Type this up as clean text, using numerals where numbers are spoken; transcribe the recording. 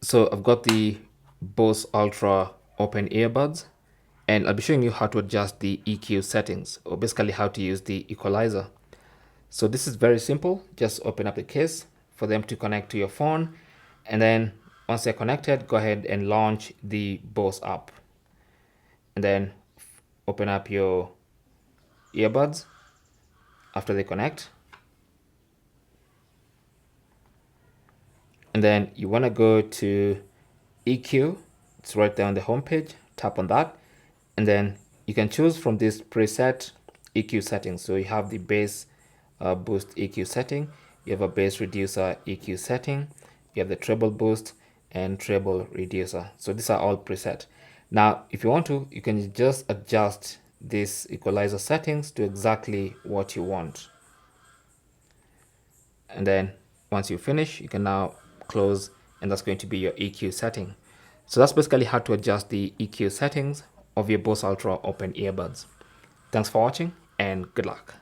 So I've got the Bose Ultra Open Earbuds, and I'll be showing you how to adjust the EQ settings, or basically how to use the equalizer. So this is very simple. Just open up the case for them to connect to your phone, and then once they're connected, go ahead and launch the Bose app, and then open up your earbuds after they connect. And then you want to go to EQ. It's right there on the home page. Tap on that, and then you can choose from this preset EQ settings. So you have the bass boost EQ setting, you have a bass reducer EQ setting, you have the treble boost and treble reducer. So these are all preset. Now if you want to, you can just adjust this equalizer settings to exactly what you want. And then once you finish, you can now close, and that's going to be your EQ setting. So that's basically how to adjust the EQ settings of your Bose Ultra Open Earbuds. Thanks for watching, and good luck.